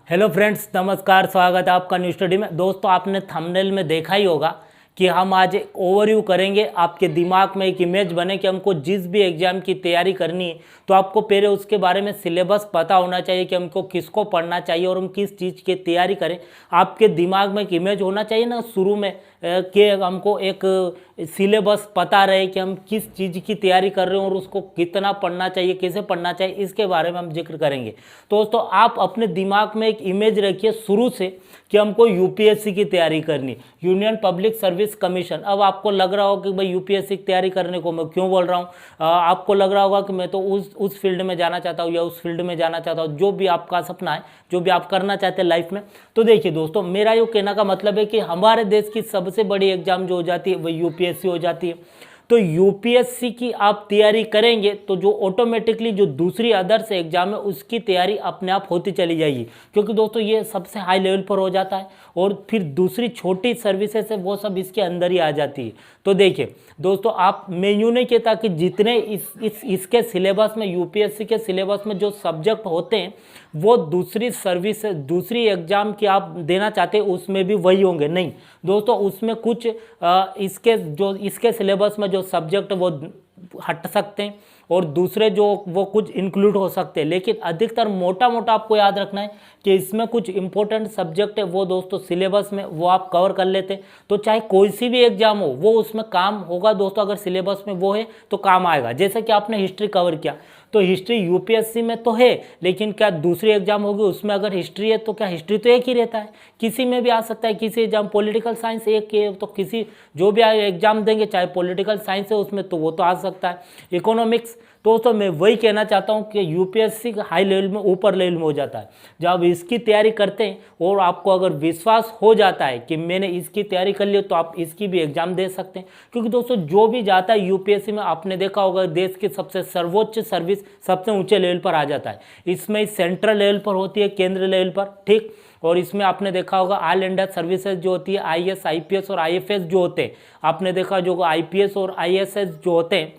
Hello friends, नमस्कार। स्वागत है आपका न्यू स्टडी में। दोस्तों, आपने थंबनेल में देखा ही होगा कि हम आज ओवरव्यू करेंगे। आपके दिमाग में एक इमेज बने कि हमको जिस भी एग्जाम की तैयारी करनी है तो आपको पहले उसके बारे में सिलेबस पता होना चाहिए कि हमको किसको पढ़ना चाहिए और हम किस चीज़ की तैयारी करें। आपके दिमाग में एक इमेज होना चाहिए ना शुरू में कि हमको एक सिलेबस पता रहे कि हम किस चीज़ की तैयारी कर रहे हैं और उसको कितना पढ़ना चाहिए, कैसे पढ़ना चाहिए, इसके बारे में हम जिक्र करेंगे। तो दोस्तों, आप अपने दिमाग में एक इमेज रखिए शुरू से कि हमको यूपीएससी की तैयारी करनी, यूनियन पब्लिक सर्विस कमीशन। अब आपको लग रहा हो कि भाई यूपीएससी की तैयारी करने को मैं क्यों बोल रहा हूँ। आपको लग रहा होगा कि मैं तो उस फील्ड में जाना चाहता हूँ या उस फील्ड में जाना चाहता हूँ, जो भी आपका सपना है, जो भी आप करना चाहते हैं लाइफ में। तो देखिए दोस्तों, मेरा ये कहना का मतलब है कि हमारे देश की सबसे बड़ी एग्जाम जो हो जाती है वो यूपीएससी हो जाती है। तो यूपीएससी की आप तैयारी करेंगे तो जो ऑटोमेटिकली जो दूसरी अदर्स एग्जाम है उसकी तैयारी अपने आप होती चली जाएगी, क्योंकि दोस्तों ये सबसे हाई लेवल पर हो जाता है और फिर दूसरी छोटी सर्विसेज है वो सब इसके अंदर ही आ जाती है। तो देखिए दोस्तों, आप मैं यूँ नहीं कहता कि जितने इसके सिलेबस में, यूपीएससी के सिलेबस में जो सब्जेक्ट होते हैं वो दूसरी सर्विस, दूसरी एग्जाम की आप देना चाहते हैं उसमें भी वही होंगे। नहीं दोस्तों, उसमें कुछ इसके सिलेबस में जो सब्जेक्ट वो हट सकते हैं और दूसरे जो वो कुछ इंक्लूड हो सकते हैं, लेकिन अधिकतर मोटा मोटा आपको याद रखना है कि इसमें कुछ इंपॉर्टेंट सब्जेक्ट है वो दोस्तों सिलेबस में वो आप कवर कर लेते हैं। तो चाहे कोई सी भी एग्जाम हो वो उसमें काम होगा दोस्तों, अगर सिलेबस में वो है तो काम आएगा। जैसे कि आपने हिस्ट्री कवर किया तो हिस्ट्री यूपीएससी में तो है, लेकिन क्या दूसरी एग्जाम होगी उसमें अगर हिस्ट्री है तो क्या हिस्ट्री तो एक ही रहता है, किसी में भी आ सकता है। किसी एग्जाम पॉलिटिकल साइंस एक है तो किसी जो भी एग्जाम देंगे चाहे पॉलिटिकल साइंस है उसमें तो वो तो आ सकता है। इकोनॉमिक्स, दोस्तों मैं वही कहना चाहता हूँ कि यूपीएससी हाई लेवल में, ऊपर लेवल में हो जाता है। जब इसकी तैयारी करते हैं और आपको अगर विश्वास हो जाता है कि मैंने इसकी तैयारी कर ली तो आप इसकी भी एग्जाम दे सकते हैं। क्योंकि दोस्तों जो भी जाता है यूपीएससी में, आपने देखा होगा देश की सबसे सर्वोच्च सर्विस सबसे ऊंचे लेवल पर आ जाता है। इसमें सेंट्रल लेवल पर होती है, केंद्र लेवल पर, ठीक। और इसमें आपने देखा होगा ऑल इंडिया सर्विसेज जो होती है, आईएएस आईपीएस और आईएफएस जो होते हैं, आपने देखा जो आईपीएस और आईएएस जो होते हैं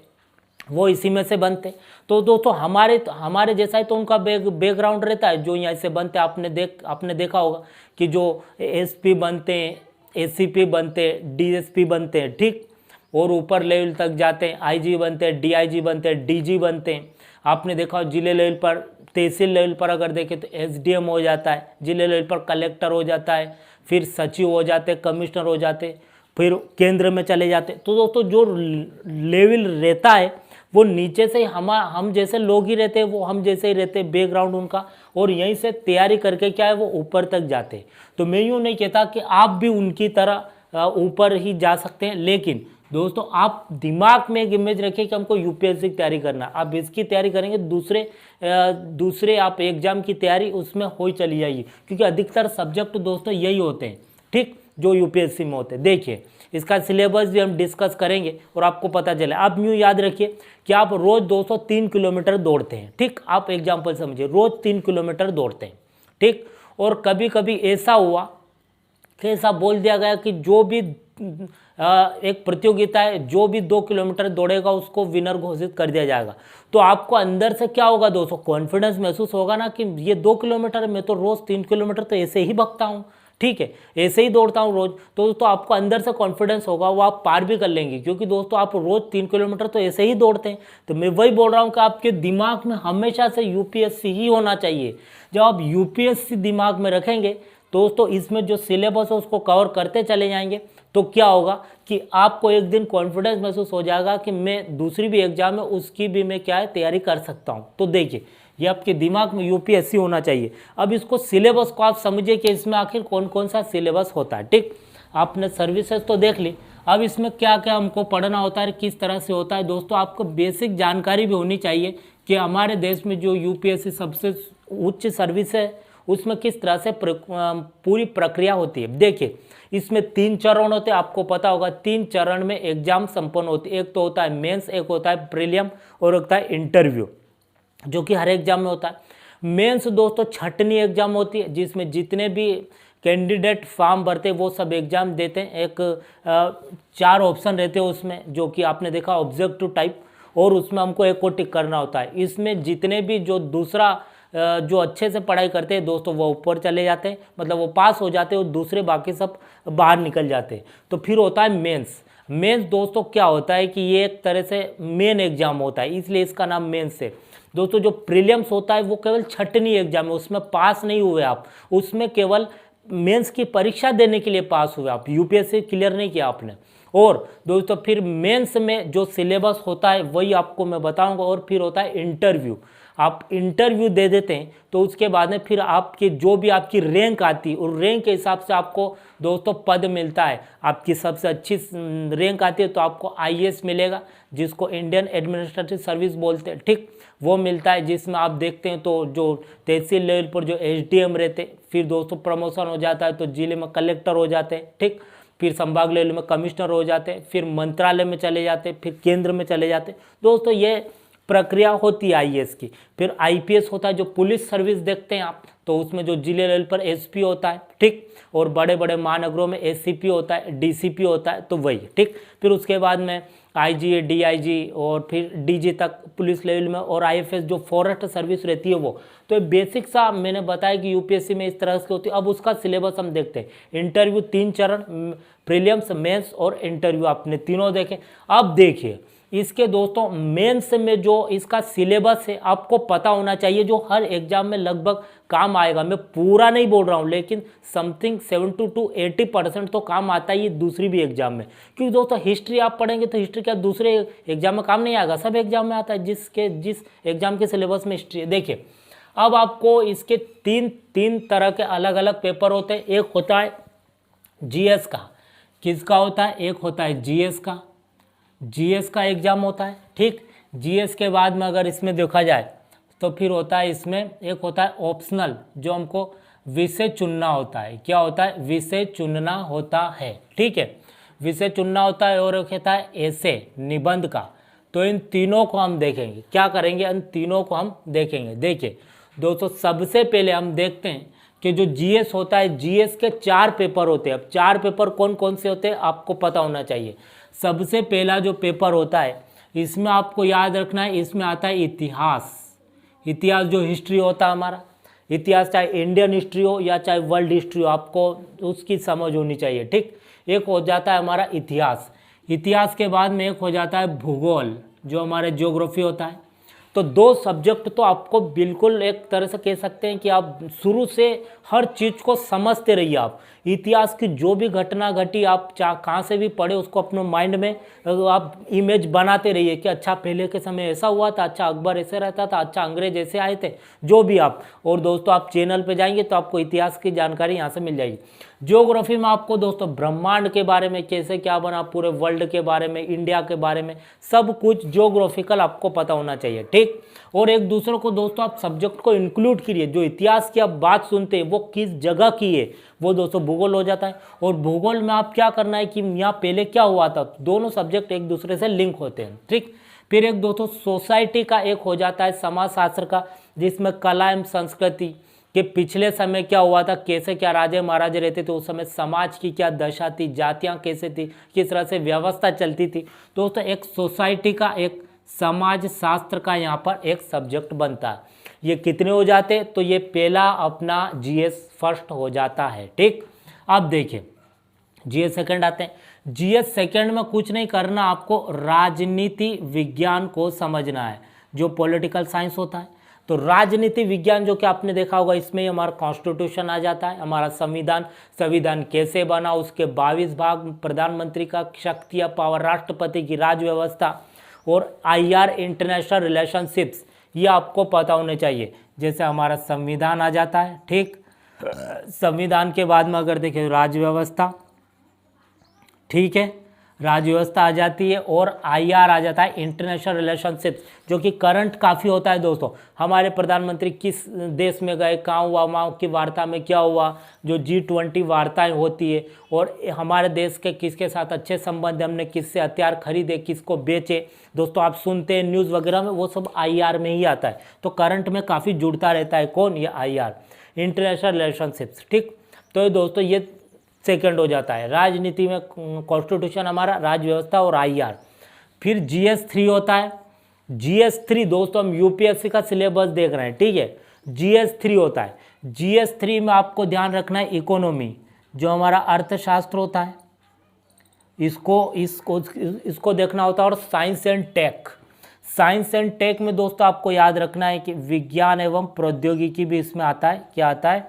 वो इसी में से बनते। तो दोस्तों हमारे जैसा ही तो उनका बैकग्राउंड रहता है जो यहाँ से बनते। आपने देखा होगा कि जो एसपी बनते हैं, एसीपी बनते हैं, डीएसपी बनते हैं, ठीक। और ऊपर लेवल तक जाते हैं, आईजी बनते हैं, डीआईजी बनते हैं, डीजी बनते हैं। आपने देखा जिले लेवल पर, तहसील लेवल पर अगर देखें तो एसडीएम हो जाता है, जिले लेवल पर कलेक्टर हो जाता है, फिर सचिव हो जाते, कमिश्नर हो जाते, फिर केंद्र में चले जाते। तो दोस्तों जो लेवल रहता है वो नीचे से हम जैसे लोग ही रहते हैं, वो हम जैसे ही रहते हैं बैकग्राउंड उनका, और यहीं से तैयारी करके क्या है वो ऊपर तक जाते हैं। तो मैं यूँ नहीं कहता कि आप भी उनकी तरह ऊपर ही जा सकते हैं, लेकिन दोस्तों आप दिमाग में एक इमेज रखिए कि हमको यूपीएससी की तैयारी करना। आप इसकी तैयारी करेंगे, दूसरे आप एग्जाम की तैयारी उसमें हो ही चली जाएगी, क्योंकि अधिकतर सब्जेक्ट दोस्तों यही होते हैं, ठीक, जो यूपीएससी में होते हैं। देखिए इसका सिलेबस भी हम डिस्कस करेंगे और आपको पता चले। आप यूँ याद रखिए कि आप रोज़ 203 किलोमीटर दौड़ते हैं, ठीक। आप एग्जाम्पल समझिए, रोज़ 3 किलोमीटर दौड़ते हैं, ठीक। और कभी कभी ऐसा हुआ कि ऐसा बोल दिया गया कि जो भी एक प्रतियोगिता है, जो भी 2 किलोमीटर दौड़ेगा उसको विनर घोषित कर दिया जाएगा। तो आपको अंदर से क्या होगा दोस्तों, कॉन्फिडेंस महसूस होगा ना कि ये 2 किलोमीटर, मैं तो रोज़ 3 किलोमीटर तो ऐसे ही भगता हूँ, ठीक है, ऐसे ही दौड़ता हूँ रोज। तो आपको अंदर से कॉन्फिडेंस होगा, वो आप पार भी कर लेंगे, क्योंकि दोस्तों आप रोज 3 किलोमीटर तो ऐसे ही दौड़ते हैं। तो मैं वही बोल रहा हूँ कि आपके दिमाग में हमेशा से यूपीएससी ही होना चाहिए। जब आप यूपीएससी दिमाग में रखेंगे दोस्तों, इसमें जो सिलेबस है उसको कवर करते चले जाएंगे, तो क्या होगा कि आपको एक दिन कॉन्फिडेंस महसूस हो जाएगा कि मैं दूसरी भी एग्जाम है उसकी भी मैं क्या है तैयारी कर सकता हूँ। तो देखिए ये आपके दिमाग में यूपीएससी होना चाहिए। अब इसको सिलेबस को आप समझिए कि इसमें आखिर कौन कौन सा सिलेबस होता है, ठीक। आपने सर्विसेज तो देख ली, अब इसमें क्या क्या हमको पढ़ना होता है, किस तरह से होता है। दोस्तों आपको बेसिक जानकारी भी होनी चाहिए कि हमारे देश में जो यूपीएससी सबसे उच्च सर्विस है उसमें किस तरह से पूरी प्रक्रिया होती है। देखिए इसमें 3 चरण होते हैं, आपको पता होगा 3 चरण में एग्जाम संपन्न होती है। एक तो होता है मेंस, एक होता है प्रीलिम और होता है इंटरव्यू, जो कि हर एग्जाम में होता है। मेंस दोस्तों छठवीं एग्जाम होती है, जिसमें जितने भी कैंडिडेट फॉर्म भरते हैं वो सब एग्जाम देते हैं। एक 4 ऑप्शन रहते हैं उसमें, जो कि आपने देखा ऑब्जेक्टिव टाइप, और उसमें हमको एक को टिक करना होता है। इसमें जितने भी जो दूसरा जो अच्छे से पढ़ाई करते हैं दोस्तों वो ऊपर चले जाते हैं, मतलब वो पास हो जाते हैं, और दूसरे बाकी सब बाहर निकल जाते हैं। तो फिर होता है मेंस। मेंस दोस्तों क्या होता है कि ये एक तरह से मेन एग्जाम होता है, इसलिए इसका नाम मेंस है। दोस्तों जो प्रीलिम्स होता है वो केवल छटनी एग्जाम है, उसमें पास नहीं हुए आप, उसमें केवल मेंस की परीक्षा देने के लिए पास हुए आप, यूपीएससी क्लियर नहीं किया आपने। और दोस्तों फिर मेंस में जो सिलेबस होता है वही आपको मैं बताऊंगा। और फिर होता है इंटरव्यू। आप इंटरव्यू दे देते हैं तो उसके बाद में फिर आपकी जो भी आपकी रैंक आती है उस रैंक के हिसाब से आपको दोस्तों पद मिलता है। आपकी सबसे अच्छी रैंक आती है तो आपको आईएएस मिलेगा, जिसको इंडियन एडमिनिस्ट्रेटिव सर्विस बोलते हैं, ठीक, वो मिलता है। जिसमें आप देखते हैं तो जो तहसील लेवल पर जो एसडीएम रहते हैं, फिर दोस्तों प्रमोशन हो जाता है तो जिले में कलेक्टर हो जाते हैं, ठीक, फिर संभाग लेवल में कमिश्नर हो जाते हैं, फिर मंत्रालय में चले जाते हैं, फिर केंद्र में चले जाते हैं। दोस्तों ये प्रक्रिया होती है आईएएस की। फिर आईपीएस होता है जो पुलिस सर्विस देखते हैं आप, तो उसमें जो जिले लेवल पर एसपी होता है, ठीक, और बड़े बड़े महानगरों में एससीपी होता है, डीसीपी होता है, तो वही, ठीक। फिर उसके बाद में आईजी, डीआईजी और फिर डीजी तक पुलिस लेवल में, और आईएफएस जो फॉरेस्ट सर्विस रहती है वो। तो ये बेसिक सा मैंने बताया कि यूपीएससी में इस तरह से होती है। अब उसका सिलेबस हम देखते हैं। इंटरव्यू 3 चरण, प्रीलिम्स, मेंस और इंटरव्यू, आपने तीनों देखे। अब देखिए इसके दोस्तों मेंस में जो इसका सिलेबस है आपको पता होना चाहिए, जो हर एग्जाम में लगभग काम आएगा। मैं पूरा नहीं बोल रहा हूँ, लेकिन समथिंग 70 to 80% तो काम आता ही दूसरी भी एग्जाम में। क्योंकि दोस्तों हिस्ट्री आप पढ़ेंगे तो हिस्ट्री क्या दूसरे एग्जाम में काम नहीं आएगा, सब एग्जाम में आता है, जिस एग्जाम के सिलेबस में हिस्ट्री है। देखिए अब आपको इसके तीन तरह के अलग अलग पेपर होते हैं। एक होता है जीएस का, किसका होता है, एक होता है जीएस का एग्जाम होता है, ठीक। जीएस के बाद में अगर इसमें देखा जाए तो फिर होता है इसमें एक होता है ऑप्शनल, जो हमको विषय चुनना होता है। क्या होता है, विषय चुनना होता है, ठीक है, विषय चुनना होता है। और एक होता है ऐसे निबंध का। तो इन तीनों को हम देखेंगे, क्या करेंगे, इन तीनों को हम देखेंगे। देखिए दोस्तों सबसे पहले हम देखते हैं कि जो जीएस होता है, जीएस के 4 पेपर होते हैं। अब 4 पेपर कौन कौन से होते हैं आपको पता होना चाहिए। सबसे पहला जो पेपर होता है इसमें आपको याद रखना है, इसमें आता है इतिहास। इतिहास जो हिस्ट्री होता है हमारा, इतिहास चाहे इंडियन हिस्ट्री हो या चाहे वर्ल्ड हिस्ट्री हो, आपको उसकी समझ होनी चाहिए, ठीक। एक हो जाता है हमारा इतिहास। इतिहास के बाद में एक हो जाता है भूगोल, जो हमारे ज्योग्राफी होता है। तो 2 सब्जेक्ट तो आपको बिल्कुल एक तरह से कह सकते हैं कि आप शुरू से हर चीज़ को समझते रहिए। आप इतिहास की जो भी घटना घटी आप कहाँ से भी पढ़े उसको अपने माइंड में आप इमेज बनाते रहिए कि अच्छा पहले के समय ऐसा हुआ था, अच्छा अकबर ऐसे रहता था, अच्छा अंग्रेज ऐसे आए थे, जो भी आप। और दोस्तों आप चैनल पे जाएंगे तो आपको इतिहास की जानकारी यहाँ से मिल जाएगी। ज्योग्राफी में आपको दोस्तों ब्रह्मांड के बारे में, कैसे क्या बना, पूरे वर्ल्ड के बारे में, इंडिया के बारे में, सब कुछ ज्योग्राफिकल आपको पता होना चाहिए, ठीक। और एक दूसरे को दोस्तों आप सब्जेक्ट को इंक्लूड करिए। जो इतिहास की आप बात सुनते हैं वो किस जगह की है, वो दोस्तों भूगोल हो जाता है। और भूगोल में आप क्या करना है कि यहाँ पहले क्या हुआ था, दोनों सब्जेक्ट एक दूसरे से लिंक होते हैं, ठीक। फिर एक दोस्तों सोसाइटी का एक हो जाता है समाजशास्त्र का, जिसमें कला एवं संस्कृति कि पिछले समय क्या हुआ था, कैसे क्या राजे महाराजे रहते थे, उस समय समाज की क्या दशा थी, जातियां कैसे थी, किस तरह से व्यवस्था चलती थी। दोस्तों एक सोसाइटी का, एक समाज शास्त्र का यहाँ पर एक सब्जेक्ट बनता है। ये कितने हो जाते, तो ये पहला अपना जीएस फर्स्ट हो जाता है, ठीक। अब देखिए जीएस सेकंड आते हैं। जीएस सेकंड में कुछ नहीं करना, आपको राजनीति विज्ञान को समझना है, जो पॉलिटिकल साइंस होता है। तो राजनीति विज्ञान जो कि आपने देखा होगा, इसमें हमारा कॉन्स्टिट्यूशन आ जाता है, हमारा संविधान कैसे बना, उसके 22 भाग, प्रधानमंत्री का शक्तियाँ, पावर, राष्ट्रपति की राज व्यवस्था, और आईआर इंटरनेशनल रिलेशनशिप्स, ये आपको पता होने चाहिए। जैसे हमारा संविधान आ जाता है, ठीक। संविधान के बाद में अगर देखें राज व्यवस्था, ठीक है, राज व्यवस्था आ जाती है, और आईआर आ जाता है इंटरनेशनल रिलेशनशिप, जो कि करंट काफ़ी होता है दोस्तों। हमारे प्रधानमंत्री किस देश में गए, कहाँ हुआ, वहाँ की वार्ता में क्या हुआ, जो G20 वार्ताएं होती है, और हमारे देश के किसके साथ अच्छे संबंध, हमने किससे हथियार खरीदे, किसको बेचे, दोस्तों आप सुनते हैं न्यूज़ वगैरह में, वो सब आईआर में ही आता है। तो करंट में काफ़ी जुड़ता रहता है कौन, ये आईआर, इंटरनेशनल रिलेशनशिप्स, ठीक। तो ये दोस्तों ये सेकंड हो जाता है। राजनीति में कॉन्स्टिट्यूशन हमारा, राज व्यवस्था और आईआर। फिर जीएस 3 होता है। जीएस 3 दोस्तों हम यूपीएससी का सिलेबस देख रहे हैं, ठीक है। GS3 होता है। GS3 में आपको ध्यान रखना है इकोनॉमी, जो हमारा अर्थशास्त्र होता है, इसको देखना होता है। और science and tech, science and tech में दोस्तों आपको याद रखना है कि विज्ञान एवं प्रौद्योगिकी भी इसमें आता है। क्या आता है?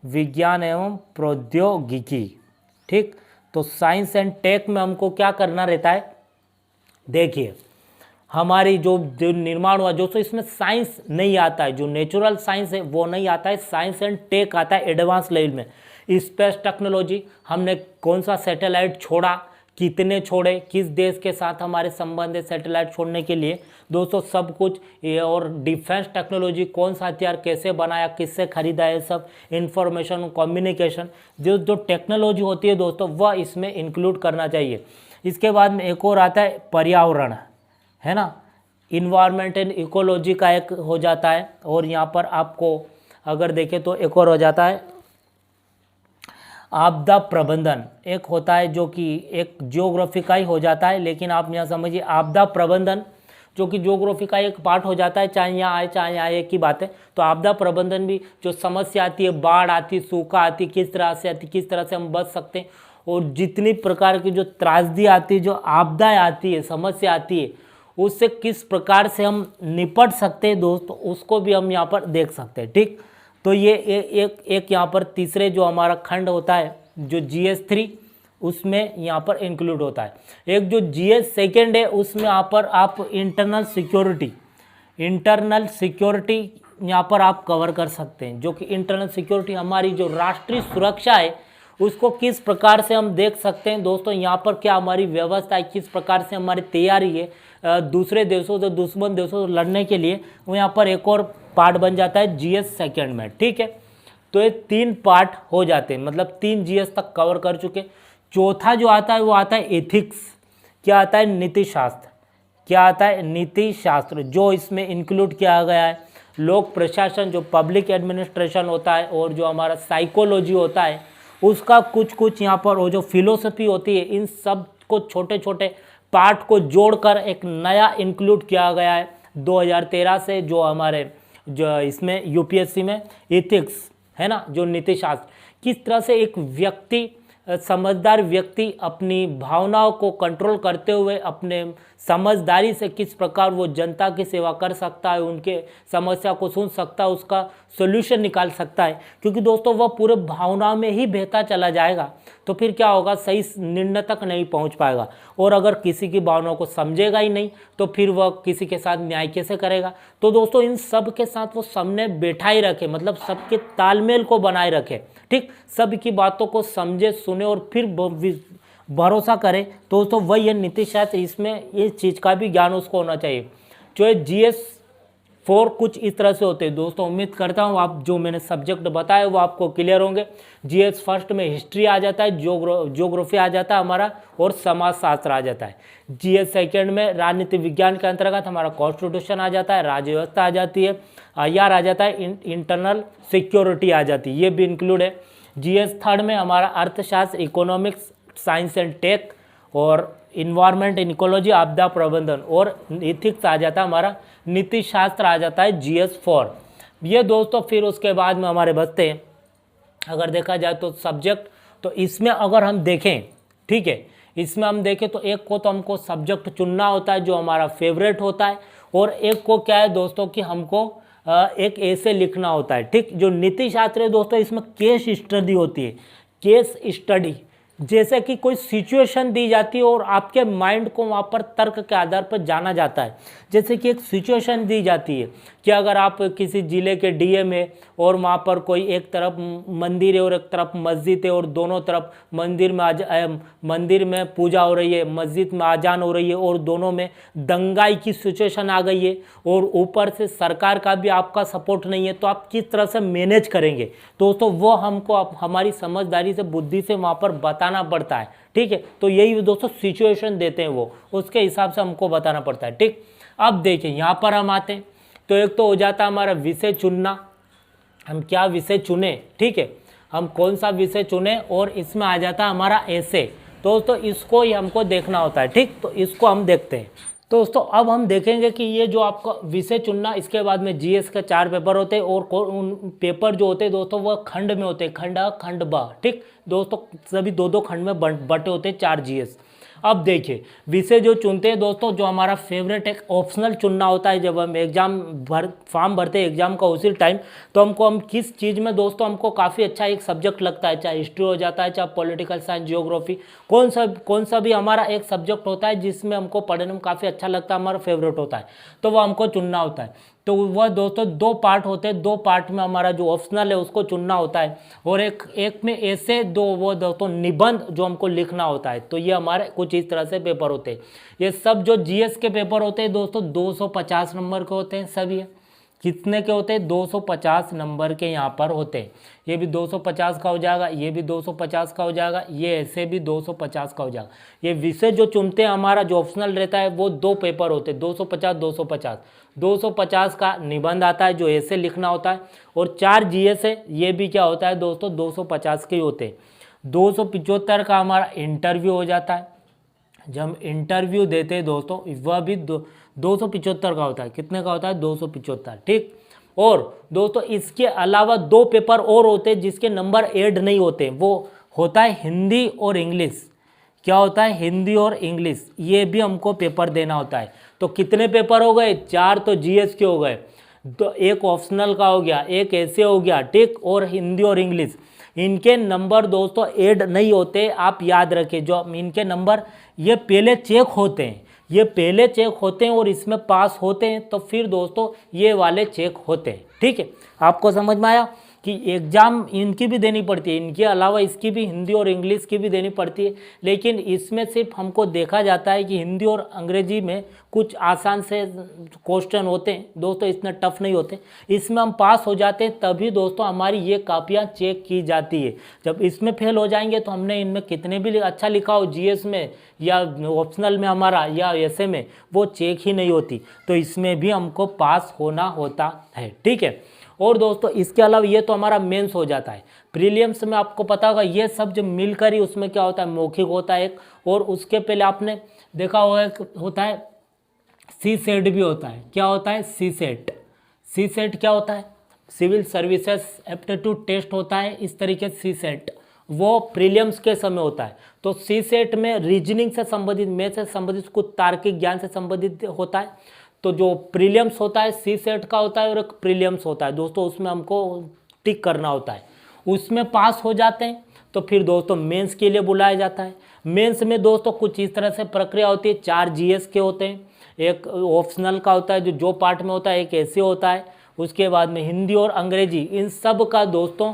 विज्ञान एवं प्रौद्योगिकी। ठीक, तो साइंस एंड टेक में हमको क्या करना रहता है? देखिए, हमारी जो निर्माण हुआ दोस्तों, इसमें साइंस नहीं आता है, जो नेचुरल साइंस है वो नहीं आता है, साइंस एंड टेक आता है एडवांस लेवल में। स्पेस टेक्नोलॉजी, हमने कौन सा सैटेलाइट छोड़ा, कितने छोड़े, किस देश के साथ हमारे संबंध है सैटेलाइट छोड़ने के लिए दोस्तों, सब कुछ ये। और डिफेंस टेक्नोलॉजी, कौन सा हथियार कैसे बनाया, किससे खरीदा है, सब इंफॉर्मेशन कम्युनिकेशन जो टेक्नोलॉजी होती है दोस्तों, वह इसमें इंक्लूड करना चाहिए। इसके बाद में एक और आता है पर्यावरण, है ना, इन्वायरमेंट एंड इकोलॉजी का एक हो जाता है। और यहाँ पर आपको अगर देखें तो एक और हो जाता है आपदा प्रबंधन, एक होता है जो कि एक ज्योग्राफी का ही हो जाता है, लेकिन आप यहाँ समझिए आपदा प्रबंधन जो कि ज्योग्राफी का एक पार्ट हो जाता है, चाहे यहाँ आए चाहे यहाँ एक ही बात है। तो आपदा प्रबंधन भी, जो समस्या आती है, बाढ़ आती, सूखा आती, किस तरह से आती, किस तरह से हम बच सकते हैं, और जितनी प्रकार की जो त्रासदी आती है, जो आपदाएँ आती है, समस्या आती है, उससे किस प्रकार से हम निपट सकते हैं दोस्तों, उसको भी हम यहाँ पर देख सकते हैं। ठीक, तो ये एक यहाँ पर तीसरे जो हमारा खंड होता है जो GS3, उसमें यहाँ पर इंक्लूड होता है। एक जो GS सेकेंड है, उसमें यहाँ पर आप इंटरनल सिक्योरिटी यहाँ पर आप कवर कर सकते हैं, जो कि इंटरनल सिक्योरिटी हमारी जो राष्ट्रीय सुरक्षा है उसको किस प्रकार से हम देख सकते हैं दोस्तों। यहाँ पर क्या हमारी व्यवस्था है, किस प्रकार से हमारी तैयारी है दूसरे देशों से, दुश्मन देशों से लड़ने के लिए, वो यहाँ पर एक और पार्ट बन जाता है GS सेकेंड में। ठीक है, तो ये 3 पार्ट हो जाते हैं, मतलब 3 GS तक कवर कर चुके। चौथा जो आता है वो आता है एथिक्स। क्या आता है? नीति शास्त्र। क्या आता है? नीति शास्त्र, जो इसमें इंक्लूड किया गया है। लोक प्रशासन, जो पब्लिक एडमिनिस्ट्रेशन होता है, और जो हमारा साइकोलॉजी होता है उसका कुछ यहाँ पर, वो जो फिलोसफी होती है, इन सब को छोटे छोटे पार्ट को जोड़कर एक नया इंक्लूड किया गया है 2013 से, जो हमारे जो इसमें UPSC में एथिक्स है ना, जो नीति शास्त्र, किस तरह से एक व्यक्ति, समझदार व्यक्ति अपनी भावनाओं को कंट्रोल करते हुए अपने समझदारी से किस प्रकार वो जनता की सेवा कर सकता है, उनके समस्या को सुन सकता है, उसका सोल्यूशन निकाल सकता है। क्योंकि दोस्तों वह पूरे भावनाओं में ही बहता चला जाएगा तो फिर क्या होगा, सही निर्णय तक नहीं पहुंच पाएगा। और अगर किसी की भावनाओं को समझेगा ही नहीं तो फिर वह किसी के साथ न्याय कैसे करेगा। तो दोस्तों इन सब के साथ वो सामने बैठा ही रखे, मतलब सबके तालमेल को बनाए रखे। ठीक, सबकी बातों को समझे, सुने और फिर भरोसा करे। तो दोस्तों वही है नीति शास्त्र, इसमें ये चीज़ का भी ज्ञान उसको होना चाहिए। जो है GS4 कुछ इस तरह से होते हैं दोस्तों। उम्मीद करता हूँ आप जो मैंने सब्जेक्ट बताए वो आपको क्लियर होंगे। GS फर्स्ट में हिस्ट्री आ जाता है, ज्योग्राफी आ जाता है हमारा, और समाजशास्त्र आ जाता है। GS सेकेंड में राजनीति विज्ञान के अंतर्गत हमारा कॉन्स्टिट्यूशन आ जाता है, राज्य व्यवस्था आ जाती है, IR आ जाता है, इंटरनल सिक्योरिटी आ जाती है, ये भी इंक्लूड है। GS थर्ड में हमारा अर्थशास्त्र, इकोनॉमिक्स, साइंस एंड टेक, और इन्वायरमेंट एंड इकोलॉजी, आपदा प्रबंधन, और एथिक्स आ जाता है हमारा, नीति शास्त्र आ जाता है GS4। ये दोस्तों फिर उसके बाद में हमारे बचते हैं, अगर देखा जाए तो सब्जेक्ट। तो इसमें अगर हम देखें, ठीक है, इसमें हम देखें तो एक को तो हमको सब्जेक्ट चुनना होता है जो हमारा फेवरेट होता है, और एक को क्या है दोस्तों कि हमको एक ऐसे लिखना होता है। ठीक, जो नीति शास्त्र है दोस्तों, इसमें केस स्टडी होती है। केस स्टडी जैसे कि कोई सिचुएशन दी जाती है और आपके माइंड को वहाँ पर तर्क के आधार पर जाना जाता है। जैसे कि एक सिचुएशन दी जाती है कि अगर आप किसी ज़िले के DM है और वहाँ पर कोई एक तरफ मंदिर है और एक तरफ मस्जिद है, और दोनों तरफ मंदिर में पूजा हो रही है, मस्जिद में अजान हो रही है, और दोनों में दंगाई की सिचुएशन आ गई है, और ऊपर से सरकार का भी आपका सपोर्ट नहीं है, तो आप किस तरह से मैनेज करेंगे दोस्तों, वो हमको हमारी समझदारी से, बुद्धि से वहाँ पर बताना पड़ता है। ठीक है, तो यही दोस्तों सिचुएशन देते हैं वो, उसके हिसाब से हमको बताना पड़ता है। ठीक, अब देखिए यहाँ पर हम आते हैं, तो एक तो हो जाता है हमारा विषय चुनना, हम क्या विषय चुने। ठीक है, हम कौन सा विषय चुने, और इसमें आ जाता है हमारा ऐसे। दोस्तों इसको ही हमको देखना होता है। ठीक, तो इसको हम देखते हैं। दोस्तों अब हम देखेंगे कि ये जो आपका विषय चुनना, इसके बाद में जीएस के 4 पेपर होते हैं और उन पेपर जो होते हैं दोस्तों वह खंड में होते हैं, खंड आ खंड बा, ठीक दोस्तों, सभी दो दो खंड में बटे होते हैं 4 जीएस। अब देखिए विषय जो चुनते हैं दोस्तों, जो हमारा फेवरेट एक ऑप्शनल चुनना होता है जब हम एग्जाम फॉर्म भरते हैं एग्जाम का उसी टाइम, तो हम किस चीज़ में दोस्तों हमको काफ़ी अच्छा एक सब्जेक्ट लगता है, चाहे हिस्ट्री हो जाता है, चाहे पॉलिटिकल साइंस, जियोग्राफी, कौन सा भी हमारा एक सब्जेक्ट होता है जिसमें हमको पढ़ने में काफ़ी अच्छा लगता है, हमारा फेवरेट होता है, तो वह हमको चुनना होता है। तो वह दोस्तों 2 पार्ट होते हैं, 2 पार्ट में हमारा जो ऑप्शनल है उसको चुनना होता है, और एक में ऐसे दो वो दोस्तों निबंध जो हमको लिखना होता है। तो ये हमारे कुछ इस तरह से पेपर होते हैं। ये सब जो जीएस के पेपर होते हैं दोस्तों 250 नंबर के होते हैं सभी। कितने के होते हैं? 250 नंबर के यहाँ पर होते हैं। ये भी 250 का हो जाएगा, ये भी 250 का हो जाएगा, ये ऐसे भी 250 का हो जाएगा। ये विषय जो चुनते हैं हमारा जो ऑप्शनल रहता है वो 2 पेपर होते हैं, 250 250। 250 का निबंध आता है जो ऐसे लिखना होता है, और 4 जीएस है, ये भी क्या होता है दोस्तों 250 के ही होते हैं। 275 का हमारा इंटरव्यू हो जाता है, जब हम इंटरव्यू देते हैं दोस्तों वह भी 275 का होता है। कितने का होता है? 275, ठीक। और दोस्तों इसके अलावा 2 पेपर और होते हैं जिसके नंबर ऐड नहीं होते, वो होता है हिंदी और इंग्लिश। क्या होता है? हिंदी और इंग्लिश, ये भी हमको पेपर देना होता है। तो कितने पेपर हो गए? 4 तो जीएस के हो गए, तो एक ऑप्शनल का हो गया, एक ऐसे हो गया, ठीक, और हिंदी और इंग्लिश। इनके नंबर दोस्तों ऐड नहीं होते, आप याद रखें। जो इनके नंबर ये पहले चेक होते हैं, ये पहले चेक होते हैं और इसमें पास होते हैं, तो फिर दोस्तों ये वाले चेक होते हैं, ठीक है। आपको समझ में आया कि एग्ज़ाम इनकी भी देनी पड़ती है, इनके अलावा इसकी भी हिंदी और इंग्लिश की भी देनी पड़ती है, लेकिन इसमें सिर्फ हमको देखा जाता है कि हिंदी और अंग्रेजी में कुछ आसान से क्वेश्चन होते हैं दोस्तों, इतने टफ नहीं होते, इसमें हम पास हो जाते हैं, तभी दोस्तों हमारी ये कापियाँ चेक की जाती है। जब इसमें फेल हो जाएंगे तो हमने इनमें कितने भी अच्छा लिखा हो जीएस में या ऑप्शनल में हमारा या ऐसे में, वो चेक ही नहीं होती, तो इसमें भी हमको पास होना होता है, ठीक है। और दोस्तों इसके अलावा ये तो हमारा मेंस हो जाता है। प्रीलिम्स में आपको पता होगा ये सब जो मिलकर ही उसमें क्या होता है, मौखिक होता है एक, और उसके पहले आपने देखा होता है सी सेट भी होता है। क्या होता है? सी सेट। सी सेट क्या होता है? सिविल सर्विसेज एप्टीट्यूड टेस्ट होता है, इस तरीके से सी सेट वो प्रीलिम्स के समय होता है। तो सी सेट में रीजनिंग से संबंधित, मैथ से संबंधित, कुछ तार्किक ज्ञान से संबंधित होता है। तो जो प्रीलिम्स होता है सी सेट का होता है, और एक प्रीलिम्स होता है दोस्तों, उसमें हमको टिक करना होता है, उसमें पास हो जाते हैं तो फिर दोस्तों मेंस के लिए बुलाया जाता है। मेंस में दोस्तों कुछ इस तरह से प्रक्रिया होती है, 4 जीएस के होते हैं, एक ऑप्शनल का होता है जो पार्ट में होता है, एक ऐसे होता है, उसके बाद में हिंदी और अंग्रेजी, इन सब का दोस्तों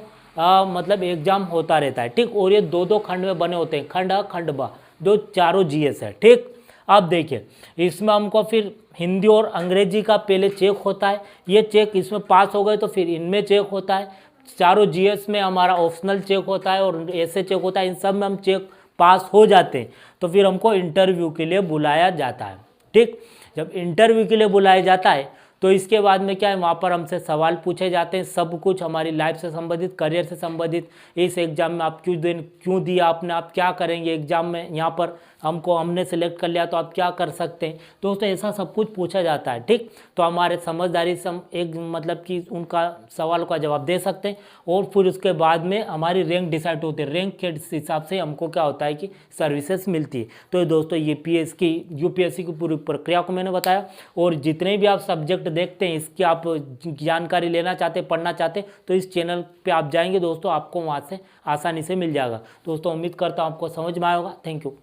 मतलब एग्जाम होता रहता है, ठीक। और ये 2 खंड में बने होते हैं, खंड आ खंड बा, जो चारों जीएस है, ठीक। अब देखिए इसमें हमको फिर हिंदी और अंग्रेजी का पहले चेक होता है, ये चेक इसमें पास हो गए तो फिर इनमें चेक होता है, चारों जीएस में हमारा ऑप्शनल चेक होता है और ऐसे चेक होता है, इन सब में हम चेक पास हो जाते हैं तो फिर हमको इंटरव्यू के लिए बुलाया जाता है, ठीक। जब इंटरव्यू के लिए बुलाया जाता है तो इसके बाद में क्या है, वहाँ पर हमसे सवाल पूछे जाते हैं, सब कुछ हमारी लाइफ से संबंधित, करियर से संबंधित, इस एग्ज़ाम में आप क्यों दिया आपने, आप क्या करेंगे एग्ज़ाम में, यहाँ पर हमने सेलेक्ट कर लिया तो आप क्या कर सकते हैं दोस्तों, ऐसा सब कुछ पूछा जाता है, ठीक। तो हमारे समझदारी से हम एक मतलब कि उनका सवाल का जवाब दे सकते हैं, और फिर उसके बाद में हमारी रैंक डिसाइड होती है, रैंक के हिसाब से हमको क्या होता है कि सर्विसेज मिलती है। तो दोस्तों ये यूपीएससी की पूरी प्रक्रिया को मैंने बताया, और जितने भी आप सब्जेक्ट देखते हैं इसकी आप जानकारी लेना चाहते, पढ़ना चाहते, तो इस चैनल पे आप जाएंगे दोस्तों, आपको वहाँ से आसानी से मिल जाएगा। दोस्तों उम्मीद करता हूँ आपको समझ में आया होगा। Thank you.